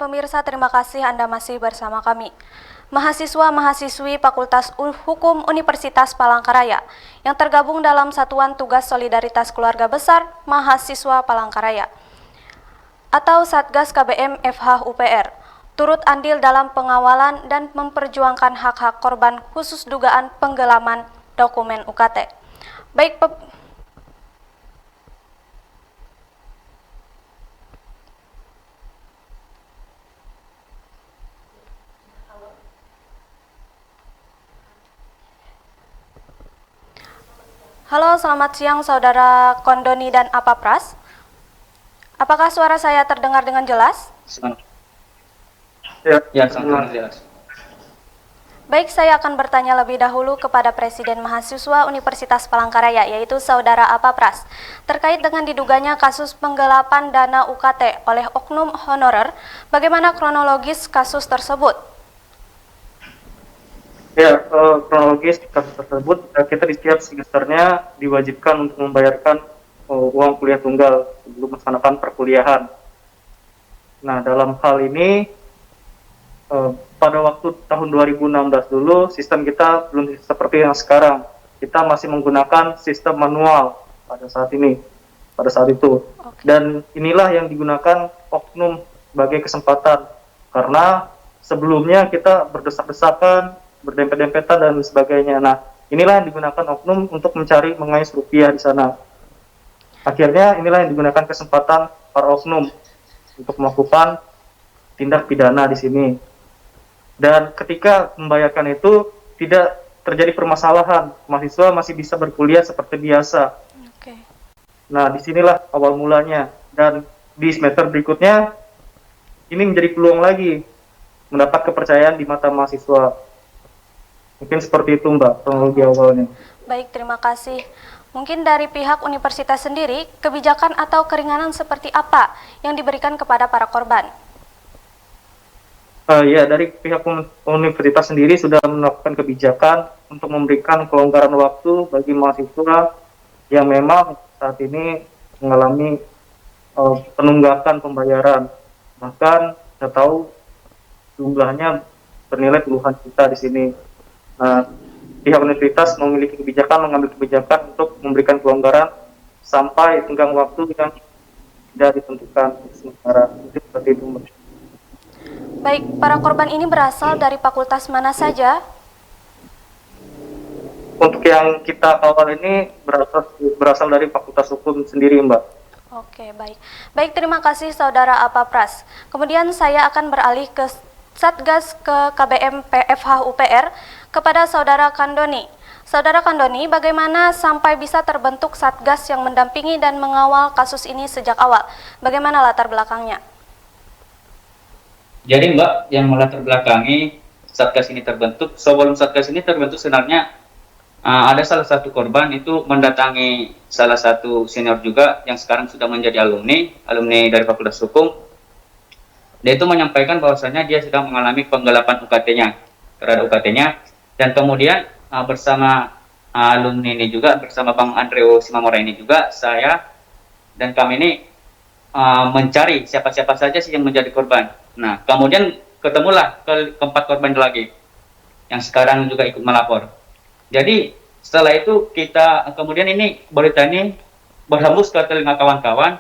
pemirsa, terima kasih Anda masih bersama kami. Mahasiswa-mahasiswi Fakultas Hukum Universitas Palangkaraya yang tergabung dalam Satuan Tugas Solidaritas Keluarga Besar Mahasiswa Palangkaraya atau Satgas KBM FH UPR turut andil dalam pengawalan dan memperjuangkan hak-hak korban khusus dugaan penggelapan dokumen UKT. Halo, selamat siang Saudara Kondoni dan Apapras. Apakah suara saya terdengar dengan jelas? Ya, sangat jelas. Baik, saya akan bertanya lebih dahulu kepada Presiden Mahasiswa Universitas Palangkaraya, yaitu Saudara Apapras, terkait dengan diduganya kasus penggelapan dana UKT oleh oknum honorer. Bagaimana kronologis kasus tersebut? Ya, kronologis kasus tersebut, kita di setiap semesternya diwajibkan untuk membayarkan uang kuliah tunggal sebelum melaksanakan perkuliahan. Nah, dalam hal ini, pada waktu tahun 2016 dulu, sistem kita belum seperti yang sekarang. Kita masih menggunakan sistem manual pada saat itu. Dan inilah yang digunakan oknum sebagai kesempatan. Karena sebelumnya kita berdesak-desakan, berdempet-dempetan dan sebagainya. Nah, inilah yang digunakan oknum untuk mencari mengais rupiah di sana. Akhirnya inilah yang digunakan kesempatan para oknum untuk melakukan tindak pidana di sini. Dan ketika membayarkan itu tidak terjadi permasalahan, mahasiswa masih bisa berkuliah seperti biasa. Nah, disinilah awal mulanya. Dan di semester berikutnya ini menjadi peluang lagi mendapat kepercayaan di mata mahasiswa. Mungkin seperti itu, Mbak, kronologi awalnya. Baik, terima kasih. Mungkin dari pihak universitas sendiri, kebijakan atau keringanan seperti apa yang diberikan kepada para korban? Ya, dari pihak universitas sendiri sudah melakukan kebijakan untuk memberikan kelonggaran waktu bagi mahasiswa yang memang saat ini mengalami penunggakan pembayaran. Bahkan kita tahu jumlahnya bernilai puluhan juta di sini. Nah, pihak universitas memiliki mengambil kebijakan untuk memberikan kelonggaran sampai tenggang waktu yang tidak ditentukan sementara. Seperti itu. Baik, para korban ini berasal dari fakultas mana saja? Untuk yang kita kawal ini berasal dari Fakultas Hukum sendiri, Mbak. Oke, baik. Baik, terima kasih Saudara Apapras. Kemudian saya akan beralih ke Satgas ke KBM PFH UPR kepada Saudara Kandoni. Saudara Kandoni, bagaimana sampai bisa terbentuk Satgas yang mendampingi dan mengawal kasus ini sejak awal? Bagaimana latar belakangnya? Jadi Mbak, yang melatar belakangi Satgas ini terbentuk, sebelum Satgas ini terbentuk sebenarnya ada salah satu korban itu mendatangi salah satu senior juga yang sekarang sudah menjadi alumni dari Fakultas Hukum. Dia itu menyampaikan bahwasanya dia sedang mengalami penggelapan UKT-nya, terhadap UKT-nya, dan kemudian bersama alumni ini juga, bersama Bang Andreo Simamora ini juga, saya dan kami ini mencari siapa-siapa saja sih yang menjadi korban. Nah, kemudian ketemulah keempat korban lagi, yang sekarang juga ikut melapor. Jadi, setelah itu kemudian ini berita ini berhembus ke telinga kawan-kawan,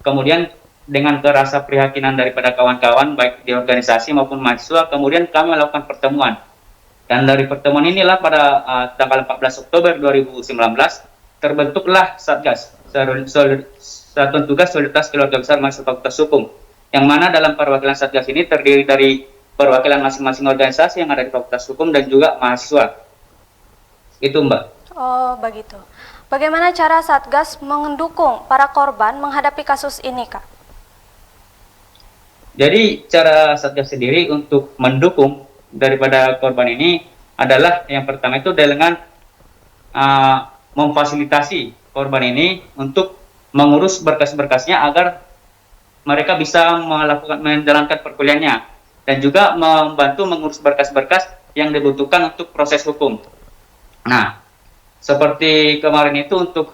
kemudian dengan kerasa prihatinan daripada kawan-kawan baik di organisasi maupun mahasiswa, kemudian kami melakukan pertemuan. Dan dari pertemuan inilah pada tanggal 14 Oktober 2019 terbentuklah Satgas, Satuan Tugas Solidaritas Keluarga Besar Mahasiswa Fakultas Hukum, yang mana dalam perwakilan Satgas ini terdiri dari perwakilan masing-masing organisasi yang ada di Fakultas Hukum dan juga mahasiswa. Itu, Mbak. Oh, begitu. Bagaimana cara Satgas mendukung para korban menghadapi kasus ini, Kak? Jadi cara Satgas sendiri untuk mendukung daripada korban ini adalah yang pertama itu dengan memfasilitasi korban ini untuk mengurus berkas-berkasnya agar mereka bisa menjalankan perkuliahannya, dan juga membantu mengurus berkas-berkas yang dibutuhkan untuk proses hukum. Nah, seperti kemarin itu untuk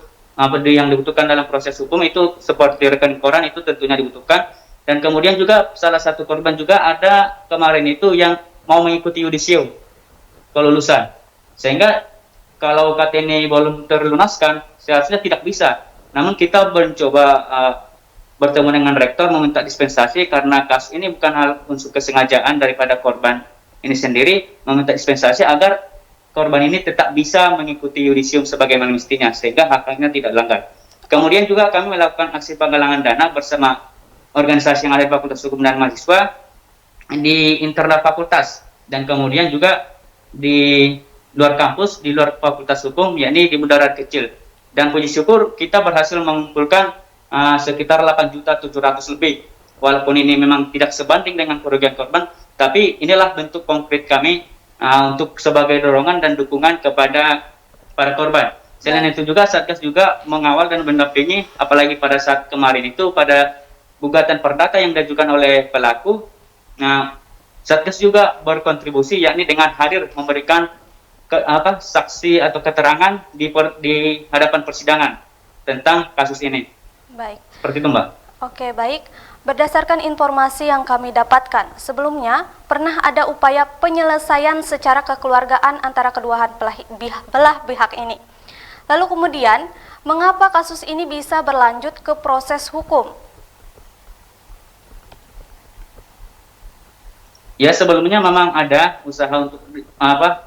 yang dibutuhkan dalam proses hukum itu seperti rekening koran itu tentunya dibutuhkan, Dan kemudian juga salah satu korban juga ada kemarin itu yang mau mengikuti yudisium kelulusan. Sehingga kalau KT ini belum terlunaskan, seharusnya tidak bisa. Namun kita mencoba bertemu dengan rektor meminta dispensasi karena kasus ini bukan hal unsur kesengajaan daripada korban ini sendiri, meminta dispensasi agar korban ini tetap bisa mengikuti yudisium sebagaimana mestinya sehingga hak-haknya tidak dilanggar. Kemudian juga kami melakukan aksi penggalangan dana bersama organisasi yang ada di Fakultas Hukum dan Mahasiswa di internal fakultas dan kemudian juga di luar kampus, di luar Fakultas Hukum, yakni di Mudarat Kecil. Dan puji syukur kita berhasil mengumpulkan sekitar 8.700.000 lebih. Walaupun ini memang tidak sebanding dengan kerugian korban, tapi inilah bentuk konkret kami untuk sebagai dorongan dan dukungan kepada para korban. Selain itu juga Satgas juga mengawal dan mendampingi, apalagi pada saat kemarin itu pada gugatan perdata yang diajukan oleh pelaku. Nah, Satgas juga berkontribusi yakni dengan hadir memberikan saksi atau keterangan di hadapan persidangan tentang kasus ini. Baik. Seperti itu, Mbak. Oke, baik. Berdasarkan informasi yang kami dapatkan, sebelumnya pernah ada upaya penyelesaian secara kekeluargaan antara kedua belah pihak ini. Lalu kemudian, mengapa kasus ini bisa berlanjut ke proses hukum? Ya, sebelumnya memang ada usaha untuk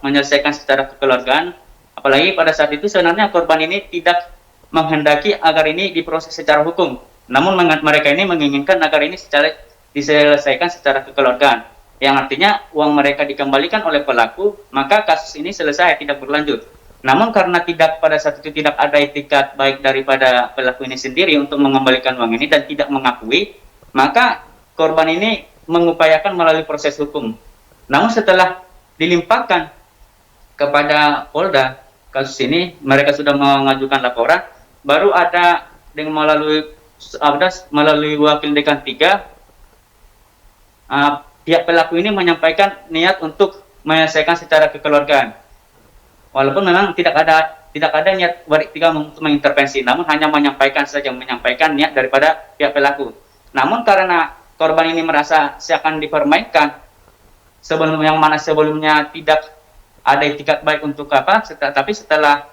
menyelesaikan secara kekeluargaan. Apalagi pada saat itu sebenarnya korban ini tidak menghendaki agar ini diproses secara hukum. Namun mereka ini menginginkan agar ini diselesaikan secara kekeluargaan. Yang artinya uang mereka dikembalikan oleh pelaku, maka kasus ini selesai, tidak berlanjut. Namun karena pada saat itu tidak ada etikat baik daripada pelaku ini sendiri untuk mengembalikan uang ini dan tidak mengakui, maka korban ini mengupayakan melalui proses hukum. Namun setelah dilimpahkan kepada Polda kasus ini, mereka sudah mengajukan laporan, baru ada dengan melalui wakil dekan 3, pihak pelaku ini menyampaikan niat untuk menyelesaikan secara kekeluargaan. Walaupun memang tidak ada niat wakil 3 untuk mengintervensi, namun hanya menyampaikan niat daripada pihak pelaku. Namun karena korban ini merasa seakan dipermainkan, sebelumnya tidak ada itikat baik untuk tapi setelah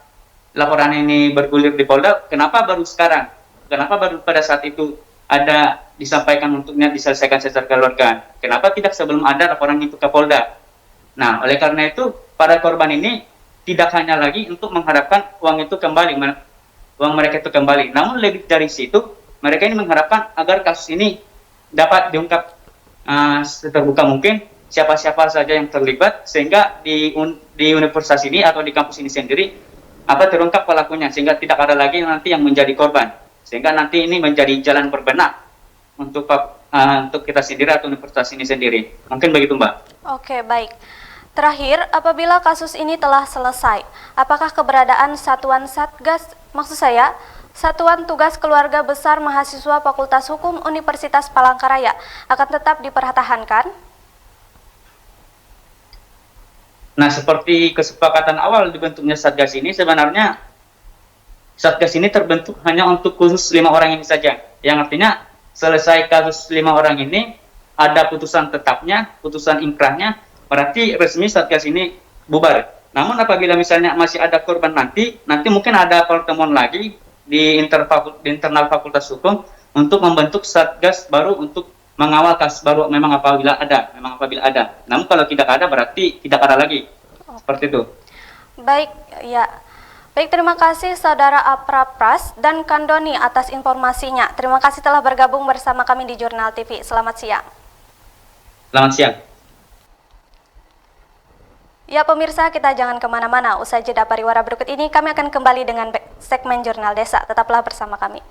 laporan ini bergulir di Polda, kenapa baru sekarang? Kenapa baru pada saat itu ada disampaikan untuknya diselesaikan secara kekeluargaan? Kenapa tidak sebelum ada laporan itu ke Polda? Nah, oleh karena itu, para korban ini tidak hanya lagi untuk mengharapkan uang mereka itu kembali. Namun lebih dari situ, mereka ini mengharapkan agar kasus ini dapat diungkap seterbuka mungkin siapa-siapa saja yang terlibat, sehingga di universitas ini atau di kampus ini sendiri terungkap pelakunya, sehingga tidak ada lagi nanti yang menjadi korban, sehingga nanti ini menjadi jalan berbenah untuk kita sendiri atau universitas ini sendiri. Mungkin begitu, Mbak. Oke, baik. Terakhir, apabila kasus ini telah selesai, apakah keberadaan Satuan Tugas Keluarga Besar Mahasiswa Fakultas Hukum Universitas Palangkaraya akan tetap dipertahankan? Nah, seperti kesepakatan awal dibentuknya Satgas ini, sebenarnya Satgas ini terbentuk hanya untuk khusus 5 orang ini saja. Yang artinya selesai kasus 5 orang ini, ada putusan tetapnya, putusan inkrahnya, berarti resmi Satgas ini bubar. Namun apabila misalnya masih ada korban nanti mungkin ada pertemuan lagi di internal Fakultas Hukum untuk membentuk Satgas baru untuk mengawal kasus baru apabila ada. Namun kalau tidak ada berarti tidak ada lagi. Seperti itu. Baik, ya. Baik, terima kasih Saudara Aprapras dan Kandoni atas informasinya. Terima kasih telah bergabung bersama kami di Jurnal TV. Selamat siang. Selamat siang. Ya pemirsa, kita jangan kemana-mana. Usai jeda pariwara berikut ini, kami akan kembali dengan segmen Jurnal Desa. Tetaplah bersama kami.